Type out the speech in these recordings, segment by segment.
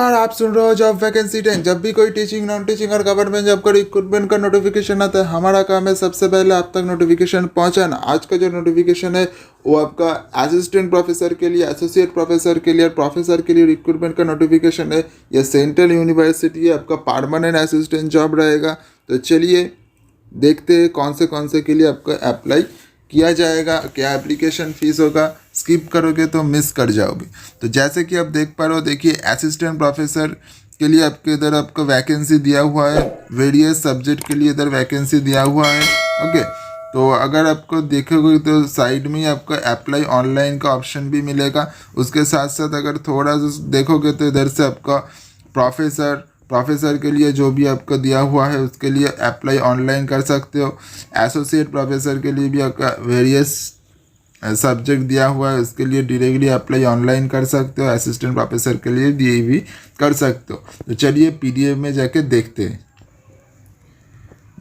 नमस्कार, आप सुन रहे हो जॉब वैकेंसी टैंक। जब भी कोई टीचिंग, नॉन टीचिंग और गवर्नमेंट जॉब का रिक्रूटमेंट का नोटिफिकेशन आता है, हमारा काम है सबसे पहले आप तक नोटिफिकेशन पहुंचाना। आज का जो नोटिफिकेशन है वो आपका असिस्टेंट प्रोफेसर के लिए, एसोसिएट प्रोफेसर के लिए और प्रोफेसर के लिए रिक्रूटमेंट का नोटिफिकेशन है। यह सेंट्रल यूनिवर्सिटी है, आपका परमानेंट असिस्टेंट जॉब रहेगा। तो चलिए देखते हैं कौन से के लिए आपको अप्लाई किया जाएगा, क्या एप्लीकेशन फ़ीस होगा। स्किप करोगे तो मिस कर जाओगे। तो जैसे कि आप देख पा रहे हो, देखिए असिस्टेंट प्रोफेसर के लिए आपके इधर आपको वैकेंसी दिया हुआ है। वेरियस सब्जेक्ट के लिए इधर वैकेंसी दिया हुआ है। ओके, तो अगर आपको देखोगे तो साइड में ही आपको अप्लाई ऑनलाइन का ऑप्शन भी मिलेगा। उसके साथ साथ अगर थोड़ा सा देखोगे तो इधर से आपका प्रोफेसर के लिए जो भी आपको दिया हुआ है उसके लिए अप्लाई ऑनलाइन कर सकते हो। एसोसिएट प्रोफेसर के लिए भी आपका वेरियस सब्जेक्ट दिया हुआ है, उसके लिए डायरेक्टली अप्लाई ऑनलाइन कर सकते हो। असिस्टेंट प्रोफेसर के लिए भी कर सकते हो। तो चलिए पीडीएफ में जाके देखते हैं।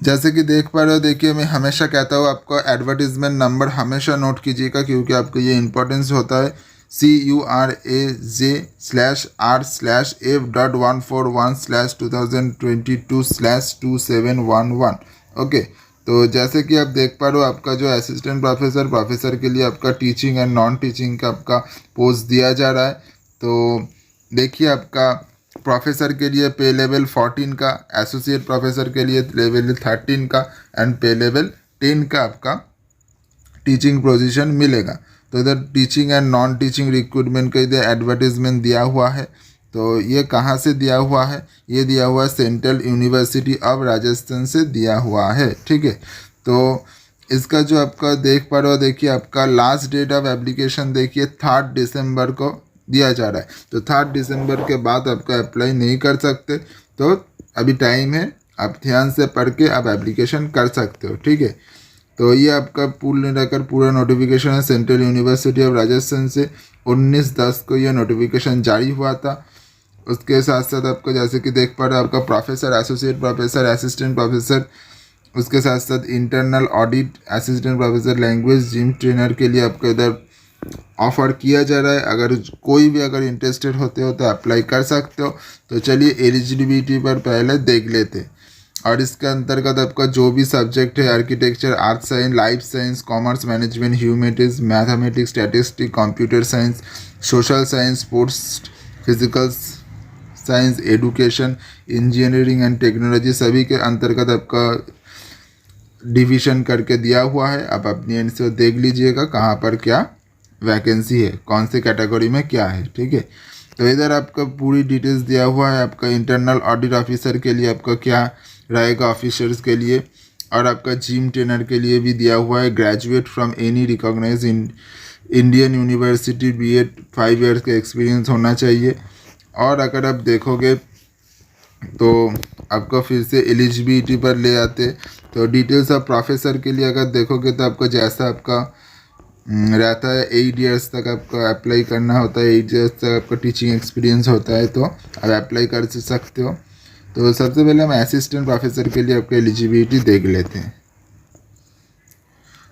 जैसे कि देख पा रहे हो, देखिए मैं हमेशा कहता हूँ आपको एडवर्टीजमेंट नंबर हमेशा नोट कीजिएगा, क्योंकि आपको ये इंपॉर्टेंस होता है। CURAJ/R/F.141/2022/2711। ओके, तो जैसे कि आप देख पा रहे हो, आपका जो असिस्टेंट प्रोफेसर के लिए आपका टीचिंग एंड नॉन टीचिंग का आपका पोस्ट दिया जा रहा है। तो देखिए आपका प्रोफेसर के लिए पे लेवल 14 का, एसोसिएट प्रोफेसर के लिए लेवल 13 का एंड पे लेवल 10 का आपका टीचिंग पोजीशन मिलेगा। तो इधर teaching and non teaching recruitment का इधर एडवर्टीजमेंट दिया हुआ है। तो ये कहाँ से दिया हुआ है? ये दिया हुआ है सेंट्रल यूनिवर्सिटी ऑफ राजस्थान से दिया हुआ है। ठीक है, तो इसका जो आपका देख पा रहे हो, देखिए आपका लास्ट डेट ऑफ एप्लीकेशन देखिए 3 दिसंबर को दिया जा रहा है। तो 3 दिसंबर के बाद आपका अप्लाई नहीं कर सकते। तो अभी टाइम है, आप ध्यान से पढ़ के आप एप्लीकेशन कर सकते हो। ठीक है, तो ये आपका पूरा नोटिफिकेशन है सेंट्रल यूनिवर्सिटी ऑफ राजस्थान से। 19/10 को यह नोटिफिकेशन जारी हुआ था। उसके साथ साथ आपको जैसे कि देख पा रहे हो, आपका professor, associate professor, assistant professor, उसके साथ साथ internal audit assistant professor, language gym trainer के लिए आपको इधर ऑफर किया जा रहा है। अगर कोई भी अगर इंटरेस्टेड होते हो तो अप्लाई कर सकते हो। तो चलिए एलिजिबिलिटी पर पहले देख लेते हैं। और इसके अंतर्गत आपका जो भी सब्जेक्ट है, आर्किटेक्चर, आर्थ science, life science, commerce, management, humanities, mathematics, statistics, computer science, social science, sports, physical science, education, engineering and technology, सभी के अंतर्गत आपका डिवीज़न करके दिया हुआ है। आप अपनी एंड से देख लीजिएगा कहाँ पर क्या वैकेंसी है, कौन से कैटेगरी में क्या है। ठीक है, तो इधर आपका पूरी डिटेल्स दिया हुआ है। आपका इंटरनल ऑडिट ऑफिसर के लिए आपका क्या रहेगा, ऑफिसर्स के लिए, और आपका जिम ट्रेनर के लिए भी दिया हुआ है। Graduate from any recognise Indian university, BEd 5 years का एक्सपीरियंस होना चाहिए। और अगर आप देखोगे तो आपको फिर से एलिजिबिलिटी पर ले आते। तो डिटेल्स ऑफ प्रोफेसर के लिए अगर देखोगे तो आपको जैसा आपका रहता है 8 ईयर्स तक आपको अप्लाई करना होता है। 8 ईयर्स तक आपका टीचिंग एक्सपीरियंस होता है, तो आप अप्लाई कर सकते हो। तो सबसे पहले हम असिस्टेंट प्रोफेसर के लिए आपको एलिजिबिलिटी देख लेते हैं।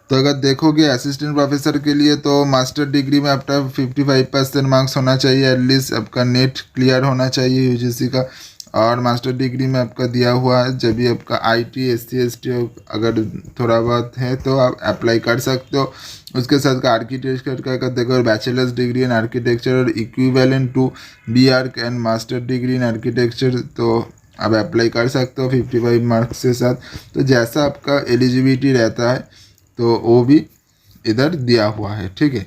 तो अगर देखोगे असिस्टेंट प्रोफेसर के लिए तो मास्टर डिग्री में आपका 55% मार्क्स होना चाहिए, एटलीस्ट आपका नेट क्लियर होना चाहिए UGC का। और मास्टर डिग्री में आपका दिया हुआ है, जब भी आपका IT SC ST अगर थोड़ा बहुत है तो आप अप्लाई कर सकते हो। उसके साथ का आर्किटेक्चर का अगर देखो, बैचलर्स डिग्री इन आर्किटेक्चर और equivalent to BArch and master degree in architecture, तो आप अप्लाई कर सकते हो 55 मार्क्स के साथ। तो जैसा आपका एलिजिबिलिटी रहता है तो वो भी इधर दिया हुआ है। ठीक है,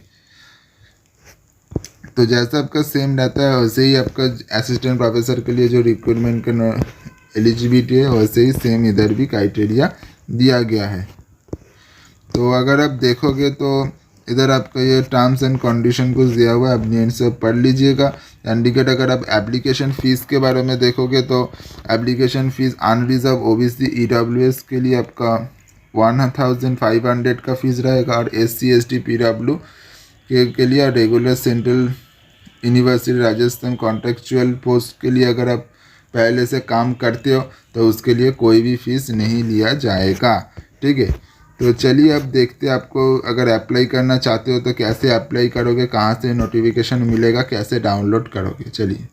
तो जैसा आपका सेम रहता है वैसे ही आपका असिस्टेंट प्रोफेसर के लिए जो रिक्रूटमेंट का एलिजिबिलिटी है वैसे ही सेम इधर भी क्राइटेरिया दिया गया है। तो अगर आप देखोगे तो इधर आपका ये टर्म्स एंड कंडीशन कुछ दिया हुआ है, अपनी एंड से पढ़ लीजिएगा। इंडिकेट अगर आप एप्लीकेशन फ़ीस के बारे में देखोगे तो application fees unreserved OBC EWS के लिए आपका 1500 का फीस रहेगा, और SC ST PW के लिए regular central university Rajasthan contractual post के लिए अगर आप पहले से काम करते हो तो उसके लिए कोई भी फीस नहीं लिया जाएगा। ठीक है, तो चलिए अब देखते हैं आपको अगर अप्लाई करना चाहते हो तो कैसे अप्लाई करोगे, कहाँ से नोटिफिकेशन मिलेगा, कैसे डाउनलोड करोगे। चलिए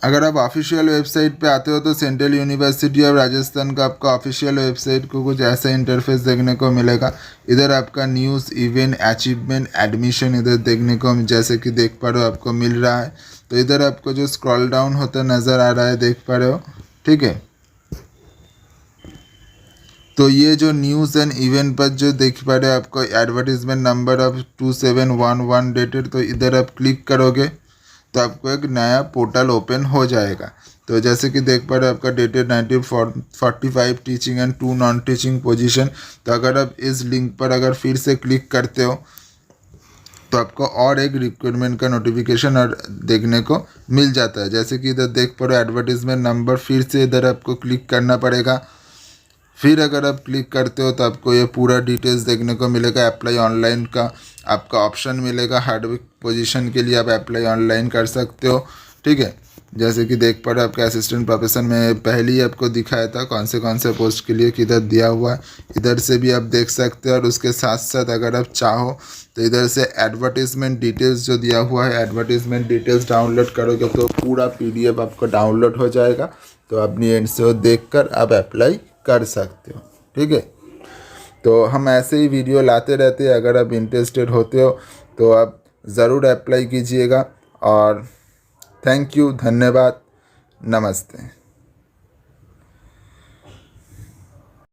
अगर आप ऑफिशियल वेबसाइट पे आते हो तो सेंट्रल यूनिवर्सिटी ऑफ राजस्थान का आपका ऑफिशियल वेबसाइट को कुछ ऐसा इंटरफेस देखने को मिलेगा। इधर आपका न्यूज़, इवेंट, अचीवमेंट, एडमिशन इधर देखने को जैसे कि देख पा रहे हो आपको मिल रहा है। तो इधर आपको जो स्क्रॉल डाउन होता नज़र आ रहा है, देख पा रहे हो, ठीक है। तो ये जो न्यूज़ एंड इवेंट पर जो देख पा रहे हो आपको एडवर्टीजमेंट नंबर ऑफ 2711 डेटेड, तो इधर आप क्लिक करोगे तो आपको एक नया पोर्टल ओपन हो जाएगा। तो जैसे कि देख पा रहे हो आपका dated 1945 teaching and 2 non teaching position. तो अगर आप इस लिंक पर अगर फिर से क्लिक करते हो तो आपको और एक रिक्वायरमेंट का नोटिफिकेशन और देखने को मिल जाता है। जैसे कि इधर देख पा रहे हो एडवर्टीजमेंट नंबर, फिर से इधर आपको क्लिक करना पड़ेगा। फिर अगर आप क्लिक करते हो तो आपको ये पूरा डिटेल्स देखने को मिलेगा। अप्लाई ऑनलाइन का आपका ऑप्शन मिलेगा। हार्डवेयर पोजीशन के लिए आप अप्लाई ऑनलाइन कर सकते हो, ठीक है। जैसे कि देख पा रहे हो आपका असिस्टेंट प्रोफेसर में पहले ही आपको दिखाया था कौन से पोस्ट के लिए किधर दिया हुआ है। इधर से भी आप देख सकते हो। और उसके साथ साथ अगर आप चाहो तो इधर से एडवर्टीजमेंट डिटेल्स जो दिया हुआ है, एडवर्टीजमेंट डिटेल्स डाउनलोड करोगे तो पूरा PDF आपको डाउनलोड हो जाएगा। तो अपनी एंड से देख कर आप अप्लाई कर सकते हो, ठीक है। तो हम ऐसे ही वीडियो लाते रहते हैं। अगर आप इंटरेस्टेड होते हो तो आप ज़रूर अप्लाई कीजिएगा। और थैंक यू, धन्यवाद, नमस्ते।